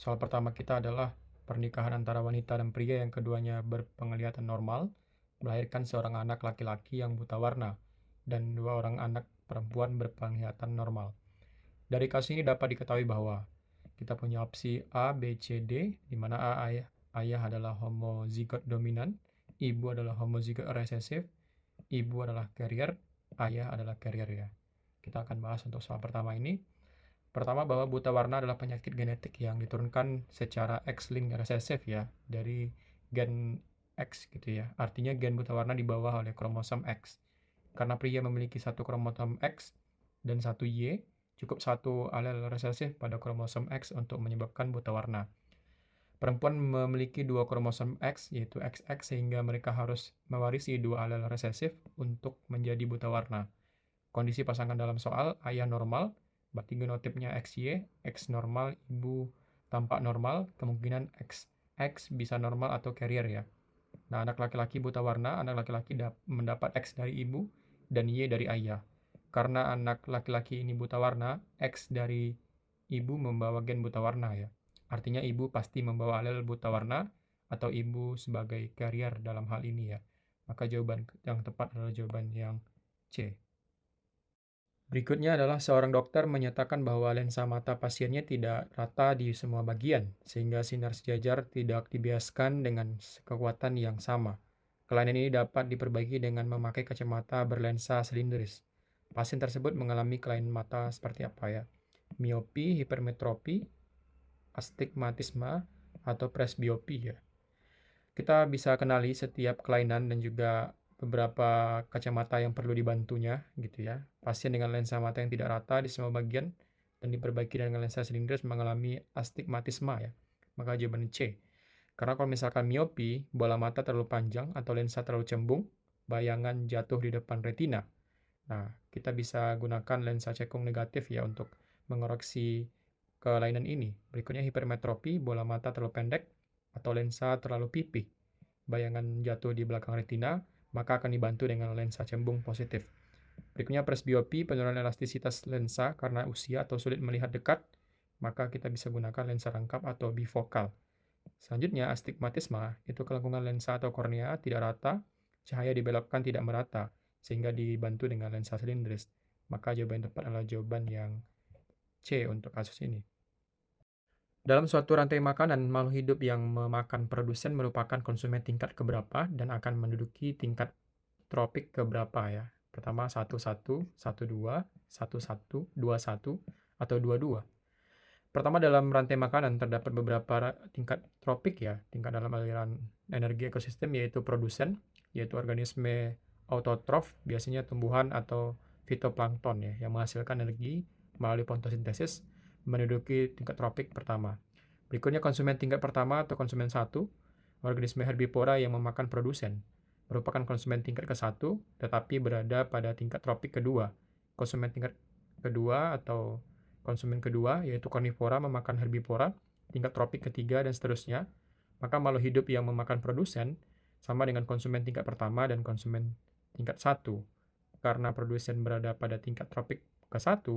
Soal pertama kita adalah pernikahan antara wanita dan pria yang keduanya berpenglihatan normal, melahirkan seorang anak laki-laki yang buta warna, dan dua orang anak perempuan berpenglihatan normal. Dari kasus ini dapat diketahui bahwa kita punya opsi A, B, C, D, di mana ayah adalah homozigot dominan, ibu adalah homozigot resesif, ibu adalah carrier, ayah adalah carrier ya. Kita akan bahas untuk soal pertama ini. Pertama, bahwa buta warna adalah penyakit genetik yang diturunkan secara X-linked resesif ya, dari gen X gitu ya. Artinya gen buta warna dibawa oleh kromosom X. Karena pria memiliki satu kromosom X dan satu Y, cukup satu alel resesif pada kromosom X untuk menyebabkan buta warna. Perempuan memiliki dua kromosom X, yaitu XX, sehingga mereka harus mewarisi dua alel resesif untuk menjadi buta warna. Kondisi pasangan dalam soal, ayah normal, berarti genotipnya XY, X normal, ibu tampak normal, kemungkinan XX bisa normal atau carrier ya. Nah, anak laki-laki buta warna, anak laki-laki mendapat X dari ibu dan Y dari ayah. Karena anak laki-laki ini buta warna, X dari ibu membawa gen buta warna ya. Artinya ibu pasti membawa alel buta warna atau ibu sebagai carrier dalam hal ini ya. Maka jawaban yang tepat adalah jawaban yang C. Berikutnya adalah seorang dokter menyatakan bahwa lensa mata pasiennya tidak rata di semua bagian, sehingga sinar sejajar tidak dibiaskan dengan kekuatan yang sama. Kelainan ini dapat diperbaiki dengan memakai kacamata berlensa silindris. Pasien tersebut mengalami kelainan mata seperti apa ya? Miopi, hipermetropi, astigmatisme, atau presbiopi ya. Kita bisa kenali setiap kelainan dan juga beberapa kacamata yang perlu dibantunya gitu ya. Pasien dengan lensa mata yang tidak rata di semua bagian dan diperbaiki dengan lensa silindris mengalami astigmatisme ya. Maka jawaban C. Karena kalau misalkan miopi, bola mata terlalu panjang atau lensa terlalu cembung, bayangan jatuh di depan retina. Nah, kita bisa gunakan lensa cekung negatif ya untuk mengoreksi kelainan ini. Berikutnya hipermetropi, bola mata terlalu pendek atau lensa terlalu pipih. Bayangan jatuh di belakang retina, maka akan dibantu dengan lensa cembung positif. Berikutnya presbiopi, penurunan elastisitas lensa karena usia atau sulit melihat dekat, maka kita bisa gunakan lensa rangkap atau bifokal. Selanjutnya, astigmatisme, itu kelengkungan lensa atau kornea tidak rata, cahaya dibelokkan tidak merata, sehingga dibantu dengan lensa silindris. Maka jawaban yang tepat adalah jawaban yang C untuk kasus ini. Dalam suatu rantai makanan, makhluk hidup yang memakan produsen merupakan konsumen tingkat keberapa dan akan menduduki tingkat tropik keberapa ya. Pertama 11, 12, 11, 21, atau 22. Pertama, dalam rantai makanan terdapat beberapa tingkat tropik ya, tingkat dalam aliran energi ekosistem yaitu produsen, yaitu organisme autotrof, biasanya tumbuhan atau fitoplankton ya, yang menghasilkan energi melalui fotosintesis menduduki tingkat tropik pertama. Berikutnya konsumen tingkat pertama atau konsumen satu, organisme herbivora yang memakan produsen, merupakan konsumen tingkat ke-1 tetapi berada pada tingkat tropik kedua. Konsumen tingkat kedua atau konsumen kedua yaitu karnivora memakan herbivora, tingkat tropik ketiga dan seterusnya. Maka makhluk hidup yang memakan produsen sama dengan konsumen tingkat pertama dan konsumen tingkat 1. Karena produsen berada pada tingkat tropik ke-1,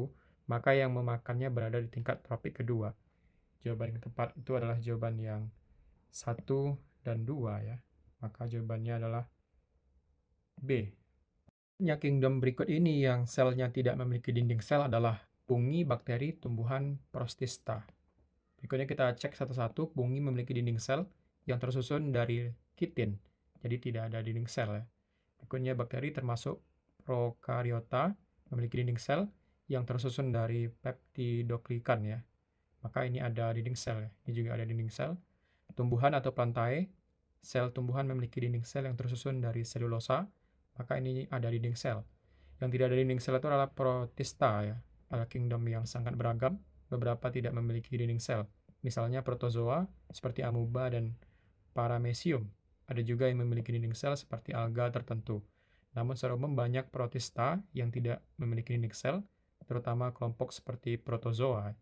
maka yang memakannya berada di tingkat tropik kedua. Jawaban yang tepat itu adalah jawaban yang 1 dan 2 ya. Maka jawabannya adalah B. Kingdom berikut ini yang selnya tidak memiliki dinding sel adalah fungi, bakteri, tumbuhan, protista. Berikutnya kita cek satu-satu. Fungi memiliki dinding sel yang tersusun dari kitin, jadi tidak ada dinding sel ya. Berikutnya bakteri termasuk prokariota memiliki dinding sel yang tersusun dari peptidoglikan ya. Maka ini ada dinding sel ya. Ini juga ada dinding sel. Tumbuhan atau plantae, sel tumbuhan memiliki dinding sel yang tersusun dari selulosa, maka ini ada dinding sel. Yang tidak ada dinding sel itu adalah protista ya. Ada kingdom yang sangat beragam, beberapa tidak memiliki dinding sel. Misalnya protozoa seperti amuba dan paramecium. Ada juga yang memiliki dinding sel seperti alga tertentu. Namun secara umum banyak protista yang tidak memiliki dinding sel, terutama kelompok seperti protozoa.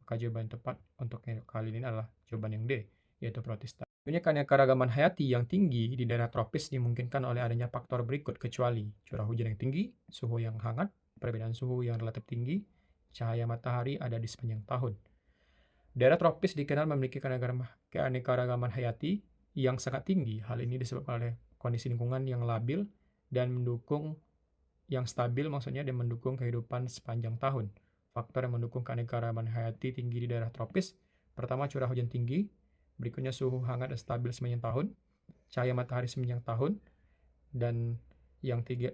Maka jawaban tepat untuk kali ini adalah jawaban yang D, yaitu protista. Tentunya keanekaragaman hayati yang tinggi di daerah tropis dimungkinkan oleh adanya faktor berikut kecuali curah hujan yang tinggi, suhu yang hangat, perbedaan suhu yang relatif tinggi, cahaya matahari ada di sepanjang tahun. Daerah tropis dikenal memiliki keanekaragaman hayati yang sangat tinggi. Hal ini disebabkan oleh kondisi lingkungan yang labil dan stabil maksudnya, dan mendukung kehidupan sepanjang tahun. Faktor yang mendukung keanekaragaman hayati tinggi di daerah tropis, pertama curah hujan tinggi, berikutnya suhu hangat dan stabil sepanjang tahun, cahaya matahari sepanjang tahun, dan yang tiga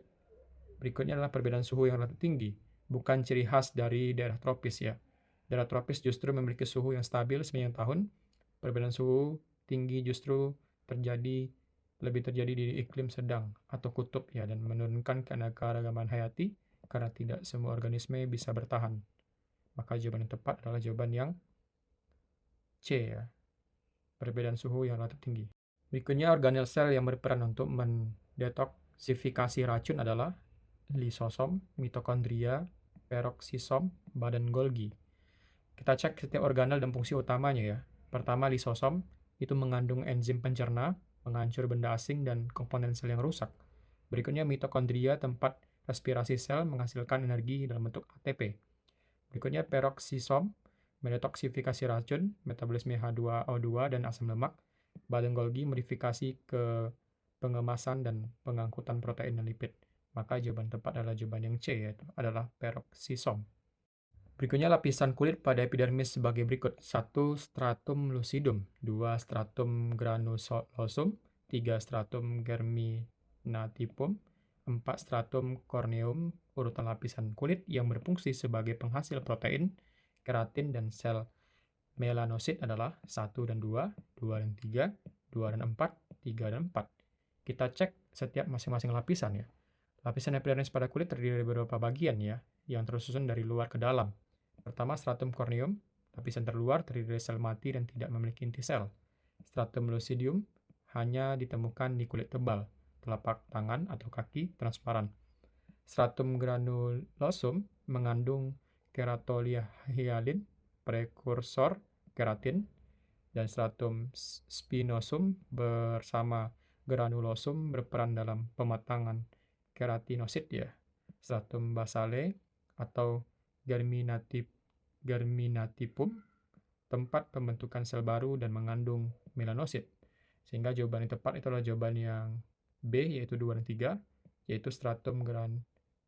berikutnya adalah perbedaan suhu yang relatif tinggi, bukan ciri khas dari daerah tropis ya. Daerah tropis justru memiliki suhu yang stabil sepanjang tahun. Perbedaan suhu tinggi justru lebih terjadi di iklim sedang atau kutub ya, dan menurunkan keanekaragaman hayati karena tidak semua organisme bisa bertahan. Maka jawaban yang tepat adalah jawaban yang C ya, perbedaan suhu yang relatif tinggi. Berikutnya organel sel yang berperan untuk mendetoksifikasi racun adalah lisosom, mitokondria, peroksisom, badan Golgi. Kita cek setiap organel dan fungsi utamanya ya. Pertama, lisosom itu mengandung enzim pencerna, menghancur benda asing dan komponen sel yang rusak. Berikutnya mitokondria, tempat respirasi sel, menghasilkan energi dalam bentuk ATP. Berikutnya peroksisom, mendetoksifikasi racun, metabolisme H2O2 dan asam lemak. Badan Golgi modifikasi ke pengemasan dan pengangkutan protein dan lipid. Maka jawaban tepat adalah jawaban yang C, yaitu adalah peroksisom. Berikutnya lapisan kulit pada epidermis sebagai berikut. 1. Stratum lucidum, 2. Stratum granulosum, 3. Stratum germinativum, 4. Stratum corneum. Urutan lapisan kulit yang berfungsi sebagai penghasil protein, keratin, dan sel melanosit adalah 1 dan 2, 2 dan 3, 2 dan 4, 3 dan 4. Kita cek setiap masing-masing lapisan ya. Lapisan epidermis pada kulit terdiri dari beberapa bagian ya, yang tersusun dari luar ke dalam. Pertama, stratum corneum, lapisan terluar terdiri dari sel mati dan tidak memiliki inti sel. Stratum lucidium hanya ditemukan di kulit tebal, telapak tangan atau kaki transparan. Stratum granulosum mengandung keratolihyalin, prekursor keratin, dan stratum spinosum bersama granulosum berperan dalam pematangan keratinosit ya. Stratum basale atau germinativum, tempat pembentukan sel baru dan mengandung melanosit. Sehingga jawaban yang tepat itu adalah jawaban yang B, yaitu 2 dan 3, yaitu stratum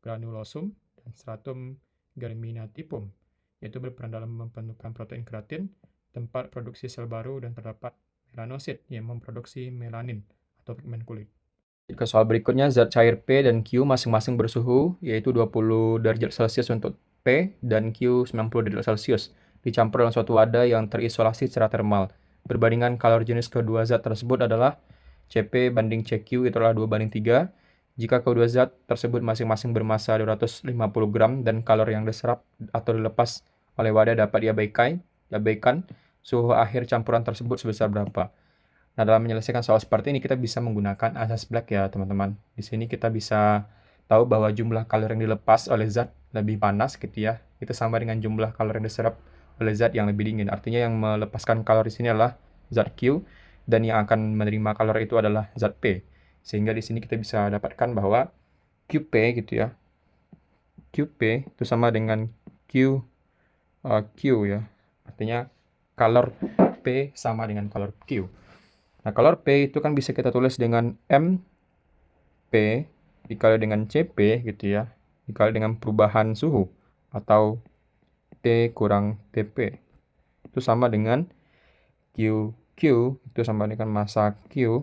granulosum dan stratum germinativum, yaitu berperan dalam membentukkan protein keratin, tempat produksi sel baru, dan terdapat melanosit yang memproduksi melanin atau pigmen kulit. Ke soal berikutnya, zat cair P dan Q masing-masing bersuhu, yaitu 20 derajat Celcius untuk P dan Q 90 derajat Celcius, dicampur dalam suatu wadah yang terisolasi secara termal. Perbandingan kalori jenis kedua zat tersebut adalah Cp banding Cq, itu adalah 2:3. Jika kedua zat tersebut masing-masing bermassa 250 gram dan kalori yang diserap atau dilepas oleh wadah dapat diabaikan, suhu akhir campuran tersebut sebesar berapa? Nah, dalam menyelesaikan soal seperti ini kita bisa menggunakan asas Black ya, teman-teman. Di sini kita bisa tahu bahwa jumlah kalori yang dilepas oleh zat lebih panas gitu ya, itu sama dengan jumlah kalori yang diserap oleh zat yang lebih dingin. Artinya yang melepaskan kalori sini adalah zat Q, dan yang akan menerima kalori itu adalah zat P. Sehingga di sini kita bisa dapatkan bahwa QP gitu ya, QP itu sama dengan Q ya. Artinya kalor P sama dengan kalor Q. Nah, kalor P itu kan bisa kita tulis dengan MP dikali dengan CP gitu ya, dikali dengan perubahan suhu, atau T kurang TP. Itu sama dengan QQ, itu sama dengan massa Q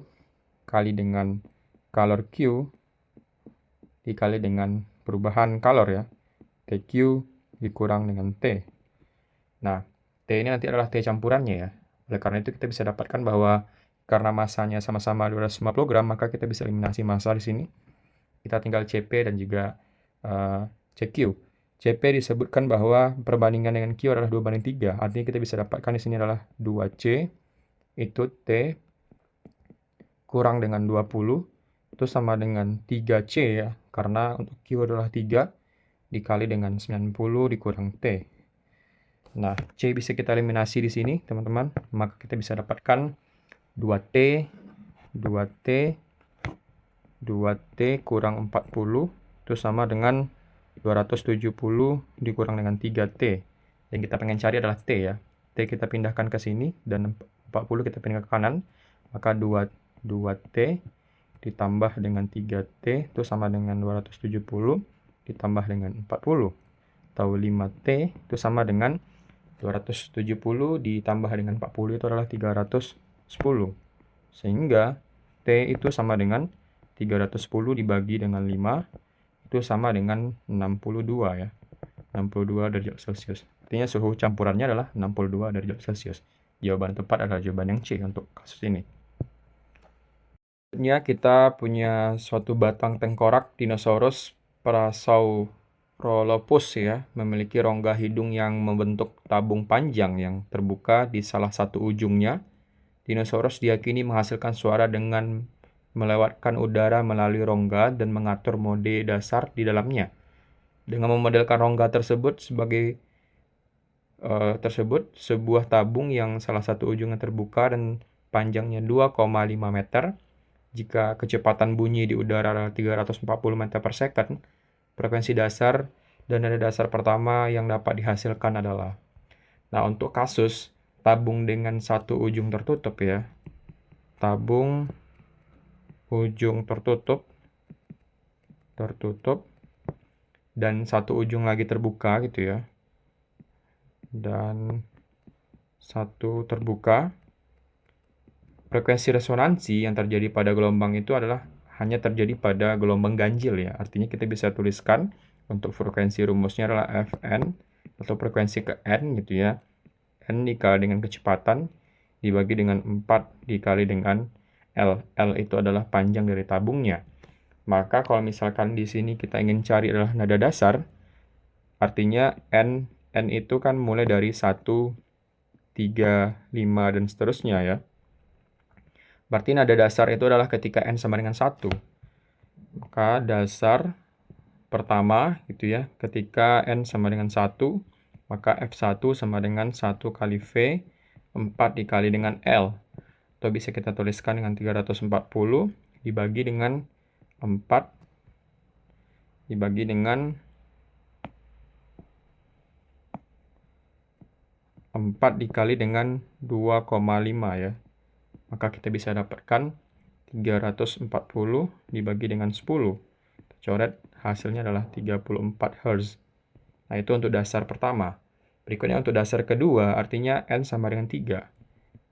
kali dengan kalor Q dikali dengan perubahan kalor ya, TQ dikurang dengan T. Nah, T ini nanti adalah T campurannya ya. Oleh karena itu kita bisa dapatkan bahwa karena massanya sama-sama 250 gram, maka kita bisa eliminasi massa di sini. Kita tinggal CP dan juga CQ. CP disebutkan bahwa perbandingan dengan Q adalah 2:3. Artinya kita bisa dapatkan di sini adalah 2C itu T kurang dengan 20 itu sama dengan 3C ya. Karena untuk Q adalah 3 dikali dengan 90 dikurang T. Nah, C bisa kita eliminasi di sini, teman-teman. Maka kita bisa dapatkan 2T kurang 40 itu sama dengan 270 dikurang dengan 3T. Yang kita pengen cari adalah T ya. T kita pindahkan ke sini, dan 40 kita pindah ke kanan, maka 2T ditambah dengan 3T itu sama dengan 270 ditambah dengan 40. Atau 5T itu sama dengan 270 ditambah dengan 40 itu adalah 310. Sehingga T itu sama dengan 310 dibagi dengan 5 itu sama dengan 62 ya. 62 derajat Celcius. Artinya suhu campurannya adalah 62 derajat Celcius. Jawaban tepat adalah jawaban yang C untuk kasus ini. Selanjutnya kita punya suatu batang tengkorak dinosaurus Parasaurolophus ya, memiliki rongga hidung yang membentuk tabung panjang yang terbuka di salah satu ujungnya. Dinosaurus diyakini menghasilkan suara dengan melewatkan udara melalui rongga dan mengatur mode dasar di dalamnya. Dengan memodelkan rongga tersebut sebuah tabung yang salah satu ujungnya terbuka dan panjangnya 2,5 meter. Jika kecepatan bunyi di udara adalah 340 meter per second, frekuensi dasar dan nada dasar pertama yang dapat dihasilkan adalah. Nah, untuk kasus tabung dengan satu ujung tertutup ya. Tabung ujung tertutup dan satu ujung lagi terbuka gitu ya. Dan satu terbuka. Frekuensi resonansi yang terjadi pada gelombang itu adalah hanya terjadi pada gelombang ganjil ya. Artinya kita bisa tuliskan untuk frekuensi rumusnya adalah Fn atau frekuensi ke N gitu ya. N dikali dengan kecepatan dibagi dengan 4 dikali dengan L. L itu adalah panjang dari tabungnya. Maka kalau misalkan di sini kita ingin cari adalah nada dasar, artinya N itu kan mulai dari 1, 3, 5, dan seterusnya ya. Berarti nada dasar itu adalah ketika N sama dengan 1. Maka dasar pertama gitu ya, ketika N sama dengan 1, maka F1 sama dengan 1 kali V, 4 dikali dengan L. Atau bisa kita tuliskan dengan 340 dibagi dengan 4 dibagi dengan 4 dikali dengan 2,5 ya. Maka kita bisa dapatkan 340 dibagi dengan 10. Kita coret, hasilnya adalah 34 Hz. Nah, itu untuk dasar pertama. Berikutnya untuk dasar kedua, artinya N sama dengan 3.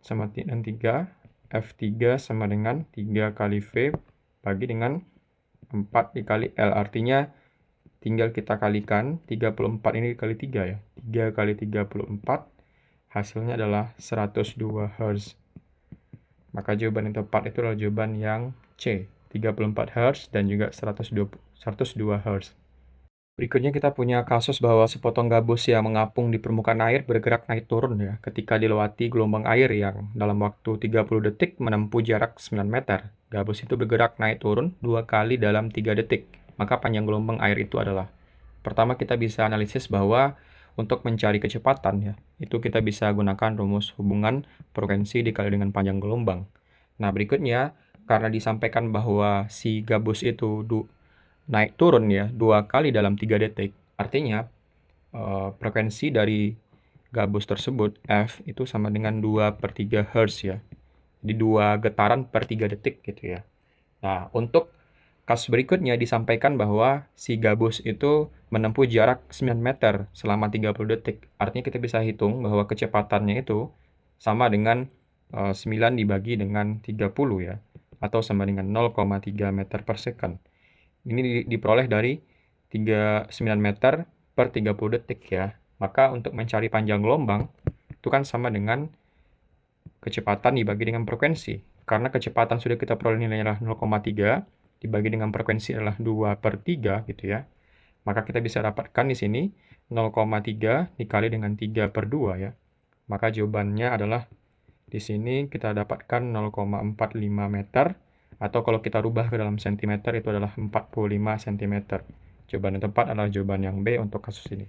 Sama dengan 3, F3 sama dengan 3 kali V bagi dengan 4 dikali L. Artinya tinggal kita kalikan 34 ini dikali 3 ya. 3 kali 34 hasilnya adalah 102 Hz. Maka jawaban yang tepat itu adalah jawaban yang C, 34 Hz dan juga 102 Hz. Berikutnya kita punya kasus bahwa sepotong gabus yang mengapung di permukaan air bergerak naik turun ya ketika dilewati gelombang air yang dalam waktu 30 detik menempuh jarak 9 meter. Gabus itu bergerak naik turun 2 kali dalam 3 detik. Maka panjang gelombang air itu adalah. Pertama kita bisa analisis bahwa untuk mencari kecepatan ya, itu kita bisa gunakan rumus hubungan frekuensi dikali dengan panjang gelombang. Nah, berikutnya karena disampaikan bahwa si gabus itu naik turun ya 2 kali dalam 3 detik. Artinya frekuensi dari gabus tersebut F itu sama dengan 2/3 Hz ya. Jadi 2 getaran per 3 detik gitu ya. Nah, untuk kasus berikutnya disampaikan bahwa si gabus itu menempuh jarak 9 meter selama 30 detik. Artinya kita bisa hitung bahwa kecepatannya itu sama dengan 9 dibagi dengan 30 ya. Atau sama dengan 0,3 meter per second. Ini diperoleh dari 9 meter per 30 detik ya. Maka untuk mencari panjang gelombang, itu kan sama dengan kecepatan dibagi dengan frekuensi. Karena kecepatan sudah kita peroleh nilainya adalah 0,3, dibagi dengan frekuensi adalah 2/3 gitu ya. Maka kita bisa dapatkan di sini 0,3 dikali dengan 3/2 ya. Maka jawabannya adalah di sini kita dapatkan 0,45 meter. Atau kalau kita rubah ke dalam sentimeter itu adalah 45 cm. Jawaban yang tepat adalah jawaban yang B untuk kasus ini.